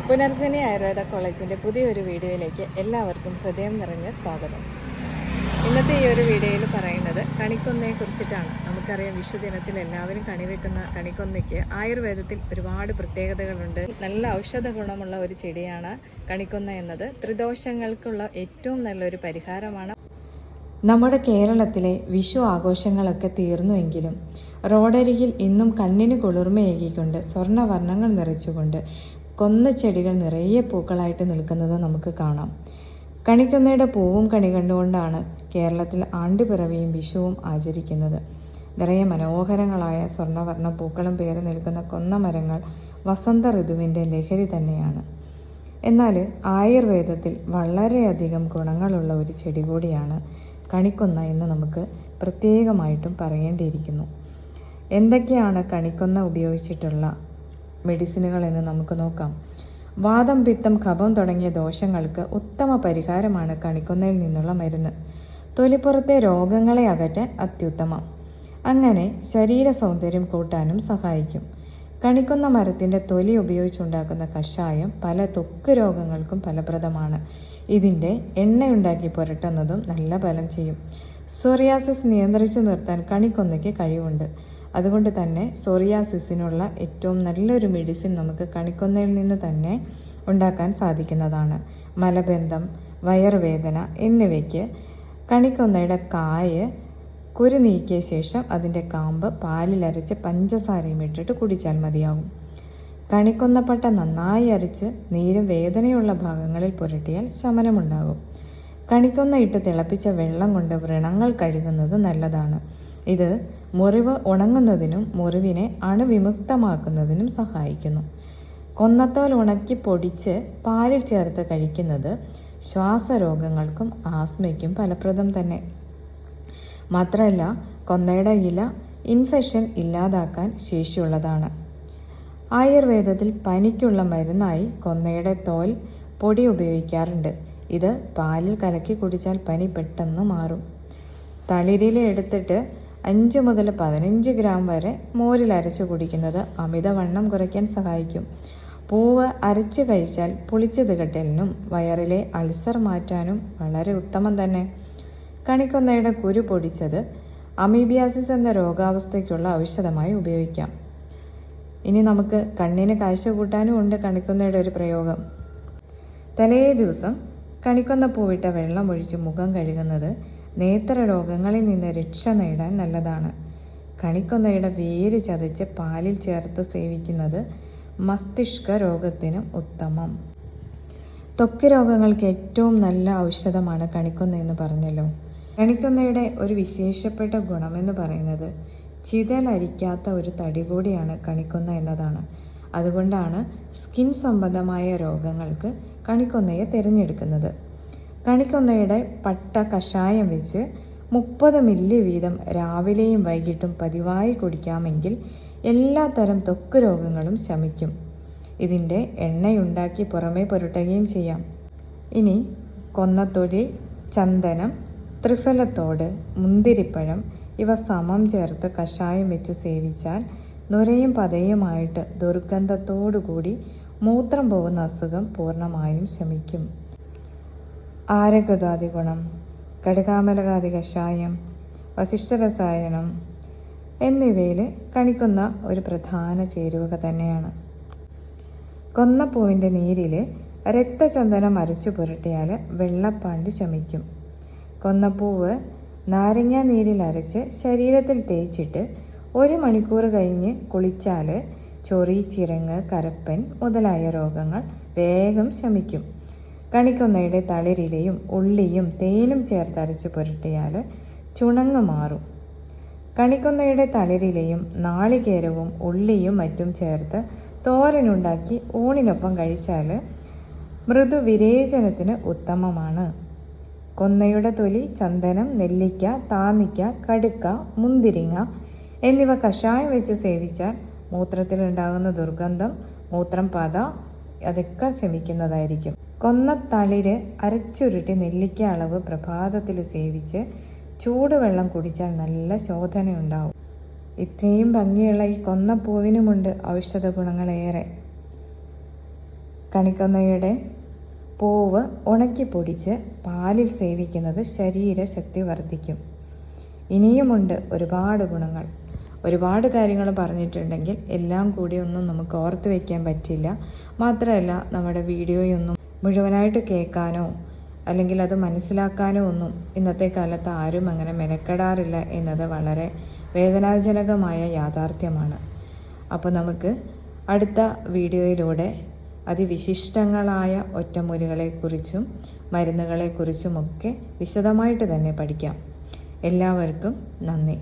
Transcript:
പുനർജനി ആയുർവേദ കോളേജിൻ്റെ പുതിയൊരു വീഡിയോയിലേക്ക് എല്ലാവർക്കും ഹൃദയം നിറഞ്ഞ സ്വാഗതം. ഇന്നത്തെ ഈ ഒരു വീഡിയോയിൽ പറയുന്നത് കണിക്കൊന്നയെ കുറിച്ചിട്ടാണ്. നമുക്കറിയാം, വിഷുദിനത്തിൽ എല്ലാവരും കണിവെക്കുന്ന കണിക്കൊന്നയ്ക്ക് ആയുർവേദത്തിൽ ഒരുപാട് പ്രത്യേകതകളുണ്ട്. നല്ല ഔഷധ ഗുണമുള്ള ഒരു ചെടിയാണ് കണിക്കൊന്ന എന്നത്. ത്രിദോഷങ്ങൾക്കുള്ള ഏറ്റവും നല്ലൊരു പരിഹാരമാണ്. നമ്മുടെ കേരളത്തിലെ വിഷു ആഘോഷങ്ങളൊക്കെ തീർന്നുവെങ്കിലും റോഡരികിൽ ഇന്നും കണ്ണിന് കുളിർമയേകിക്കൊണ്ട് സ്വർണ്ണവർണ്ണങ്ങൾ നിറച്ചുകൊണ്ട് കൊന്നച്ചെടികൾ നിറയെ പൂക്കളായിട്ട് നിൽക്കുന്നത് നമുക്ക് കാണാം. കണിക്കൊന്നയുടെ പൂവും കണി കണ്ടുകൊണ്ടാണ് കേരളത്തിൽ ആണ്ടുപിറവിയും വിഷുവും ആചരിക്കുന്നത്. നിറയെ മനോഹരങ്ങളായ സ്വർണ്ണവർണ്ണ പൂക്കളും പേറി നിൽക്കുന്ന കൊന്നമരങ്ങൾ വസന്ത ഋതുവിൻ്റെ ലഹരി തന്നെയാണ്. എന്നാൽ ആയുർവേദത്തിൽ വളരെയധികം ഗുണങ്ങളുള്ള ഒരു ചെടി കൂടിയാണ് കണിക്കൊന്ന എന്ന് നമുക്ക് പ്രത്യേകമായിട്ടും പറയേണ്ടിയിരിക്കുന്നു. എന്തൊക്കെയാണ് കണിക്കൊന്ന ഉപയോഗിച്ചിട്ടുള്ള മെഡിസിനുകൾ എന്ന് നമുക്ക് നോക്കാം. വാതം, പിത്തം, കഫം തുടങ്ങിയ ദോഷങ്ങൾക്ക് ഉത്തമ പരിഹാരമാണ് കണിക്കൊന്നയിൽ നിന്നുള്ള മരുന്ന്. തൊലിപ്പുറത്തെ രോഗങ്ങളെ അകറ്റാൻ അത്യുത്തമം. അങ്ങനെ ശരീര സൗന്ദര്യം കൂട്ടാനും സഹായിക്കും. കണിക്കൊന്ന മരത്തിൻ്റെ തൊലി ഉപയോഗിച്ചുണ്ടാക്കുന്ന കഷായം പല ത്വക്ക് രോഗങ്ങൾക്കും ഫലപ്രദമാണ്. ഇതിൻ്റെ എണ്ണയുണ്ടാക്കി പുരട്ടുന്നതും നല്ല ഫലം ചെയ്യും. സോറിയാസിസ് നിയന്ത്രിച്ചു നിർത്താൻ കണിക്കൊന്നയ്ക്ക് കഴിവുണ്ട്. അതുകൊണ്ട് തന്നെ സോറിയാസിസിനുള്ള ഏറ്റവും നല്ലൊരു മെഡിസിൻ നമുക്ക് കണിക്കൊന്നയിൽ നിന്ന് തന്നെ ഉണ്ടാക്കാൻ സാധിക്കുന്നതാണ്. മലബന്ധം, വയറുവേദന എന്നിവയ്ക്ക് കണിക്കൊന്നയുടെ കായ് കുരു നീക്കിയ ശേഷം അതിൻ്റെ കാമ്പ് പാലിലരച്ച് പഞ്ചസാരയും ഇട്ടിട്ട് കുടിച്ചാൽ മതിയാകും. കണിക്കൊന്നപ്പട്ട നന്നായി അരച്ച് നീരും വേദനയുള്ള ഭാഗങ്ങളിൽ പുരട്ടിയാൽ ശമനമുണ്ടാകും. കണിക്കൊന്ന ഇട്ട് തിളപ്പിച്ച വെള്ളം കൊണ്ട് വ്രണങ്ങൾ കഴുകുന്നത് നല്ലതാണ്. ഇത് മുറിവ് ഉണങ്ങുന്നതിനും മുറിവിനെ അണുവിമുക്തമാക്കുന്നതിനും സഹായിക്കുന്നു. കൊന്നത്തോൽ ഉണക്കി പൊടിച്ച് പാലിൽ ചേർത്ത് കഴിക്കുന്നത് ശ്വാസരോഗങ്ങൾക്കും ആസ്മയ്ക്കും ഫലപ്രദം തന്നെ. മാത്രമല്ല, കൊന്നയുടെ ഇല ഇൻഫെക്ഷൻ ഇല്ലാതാക്കാൻ ശേഷിയുള്ളതാണ്. ആയുർവേദത്തിൽ പനിക്കുള്ള മരുന്നായി കൊന്നയുടെ തോൽ പൊടി ഉപയോഗിക്കാറുണ്ട്. ഇത് പാലിൽ കലക്കി കുടിച്ചാൽ പനി പെട്ടെന്ന് മാറും. തളിരില എടുത്തിട്ട് 5 മുതൽ 15 ഗ്രാം വരെ മോരിൽ അരച്ചു കുടിക്കുന്നത് അമിതവണ്ണം കുറയ്ക്കാൻ സഹായിക്കും. പൂവ് അരച്ചു കഴിച്ചാൽ പുളിച്ചത് കെട്ടലിനും വയറിലെ അൾസർ മാറ്റാനും വളരെ ഉത്തമം തന്നെ. കണിക്കൊന്നയുടെ കുരു പൊടിച്ചത് അമീബിയാസിസ് എന്ന രോഗാവസ്ഥയ്ക്കുള്ള ഔഷധമായി ഉപയോഗിക്കാം. ഇനി നമുക്ക് കണ്ണിന് കാഴ്ച കൂട്ടാനും ഉണ്ട് കണിക്കൊന്നയുടെ ഒരു പ്രയോഗം. തലേ ദിവസം കണിക്കൊന്ന പൂവിട്ട വെള്ളം ഒഴിച്ച് മുഖം കഴുകുന്നത് നേത്രരോഗങ്ങളിൽ നിന്ന് രക്ഷ നേടാൻ നല്ലതാണ്. കണിക്കൊന്നയുടെ വേര് ചതച്ച് പാലിൽ ചേർത്ത് സേവിക്കുന്നത് മസ്തിഷ്ക രോഗത്തിനും ഉത്തമം. ത്വക്ക് രോഗങ്ങൾക്ക് ഏറ്റവും നല്ല ഔഷധമാണ് കണിക്കൊന്ന എന്ന് പറഞ്ഞല്ലോ. കണിക്കൊന്നയുടെ ഒരു വിശേഷപ്പെട്ട ഗുണമെന്ന് പറയുന്നത് ചിതലരിക്കാത്ത ഒരു തടി കൂടിയാണ് കണിക്കൊന്ന എന്നതാണ്. അതുകൊണ്ടാണ് സ്കിൻ സംബന്ധമായ രോഗങ്ങൾക്ക് കണിക്കൊന്നയെ തിരഞ്ഞെടുക്കുന്നത്. കണിക്കൊന്നയുടെ പട്ട കഷായം വെച്ച് 30 മില്ലി വീതം രാവിലെയും വൈകിട്ടും പതിവായി കുടിക്കാമെങ്കിൽ എല്ലാത്തരം ത്വക്ക് രോഗങ്ങളും ശമിക്കും. ഇതിൻ്റെ എണ്ണയുണ്ടാക്കി പുറമേ പുരട്ടുകയും ചെയ്യാം. ഇനി കൊന്നത്തൊലി, ചന്ദനം, ത്രിഫലത്തോട്, മുന്തിരിപ്പഴം ഇവ സമം ചേർത്ത് കഷായം വെച്ച് സേവിച്ചാൽ നുരയും പതയുമായിട്ട് ദുർഗന്ധത്തോടുകൂടി മൂത്രം പോകുന്ന അസുഖം പൂർണ്ണമായും ശമിക്കും. ആരകദ്വാദി ഗുണം, കടുകാമലകാദി കഷായം, വസിഷ്ഠരസായനം എന്നിവയിൽ കണിക്കൊന്ന ഒരു പ്രധാന ചേരുവക തന്നെയാണ്. കൊന്നപ്പൂവിൻ്റെ നീരിൽ രക്തചന്ദനം അരച്ചു പുരട്ടിയാൽ വെള്ളപ്പാണ്ട് ശമിക്കും. കൊന്നപ്പൂവ് നാരങ്ങ നീരിൽ അരച്ച് ശരീരത്തിൽ തേച്ചിട്ട് 1 മണിക്കൂർ കഴിഞ്ഞ് കുളിച്ചാൽ ചൊറി, ചിരങ്ങ്, കരപ്പൻ മുതലായ രോഗങ്ങൾ വേഗം ശമിക്കും. കണിക്കൊന്നയുടെ തളിരിലയും ഉള്ളിയും തേനും ചേർത്ത് അരച്ചു പുരട്ടിയാൽ ചുണങ്ങ് മാറും. കണിക്കൊന്നയുടെ തളിരിലയും നാളികേരവും ഉള്ളിയും മറ്റും ചേർത്ത് തോരനുണ്ടാക്കി ഊണിനൊപ്പം കഴിച്ചാൽ മൃദുവിരേചനത്തിന് ഉത്തമമാണ്. കൊന്നയുടെ തൊലി, ചന്ദനം, നെല്ലിക്ക, താന്നിക്ക, കടുക്ക, മുന്തിരിങ്ങ എന്നിവ കഷായം വെച്ച് സേവിച്ചാൽ മൂത്രത്തിലുണ്ടാകുന്ന ദുർഗന്ധം, മൂത്രം പത അതൊക്കെ ശമിക്കുന്നതായിരിക്കും. കൊന്നത്തളിര് അരച്ചുരുട്ടി നെല്ലിക്ക അളവ് പ്രഭാതത്തിൽ സേവിച്ച് ചൂടുവെള്ളം കുടിച്ചാൽ നല്ല ശോധനയുണ്ടാവും. ഇത്രയും ഭംഗിയുള്ള ഈ കൊന്നപ്പൂവിനുമുണ്ട് ഔഷധ ഗുണങ്ങളേറെ. കണിക്കൊന്നയുടെ പൂവ് ഉണക്കി പൊടിച്ച് പാലിൽ സേവിക്കുന്നത് ശരീരശക്തി വർദ്ധിക്കും. ഇനിയുമുണ്ട് ഒരുപാട് ഗുണങ്ങൾ. ഒരുപാട് കാര്യങ്ങൾ പറഞ്ഞിട്ടുണ്ടെങ്കിൽ എല്ലാം കൂടി ഒന്നും നമുക്ക് ഓർത്ത് വയ്ക്കാൻ പറ്റില്ല. മാത്രമല്ല നമ്മുടെ വീഡിയോയൊന്നും മുഴുവനായിട്ട് കേൾക്കാനോ അല്ലെങ്കിൽ അത് മനസ്സിലാക്കാനോ ഒന്നും ഇന്നത്തെ കാലത്ത് ആരും അങ്ങനെ മെനക്കെടാറില്ല എന്നത് വളരെ വേദനാജനകമായ യാഥാർത്ഥ്യമാണ്. അപ്പോൾ നമുക്ക് അടുത്ത വീഡിയോയിലൂടെ അതിവിശിഷ്ടങ്ങളായ ഒറ്റമൂലികളെക്കുറിച്ചും മരുന്നുകളെക്കുറിച്ചുമൊക്കെ വിശദമായിട്ട് തന്നെ പഠിക്കാം. എല്ലാവർക്കും നന്ദി.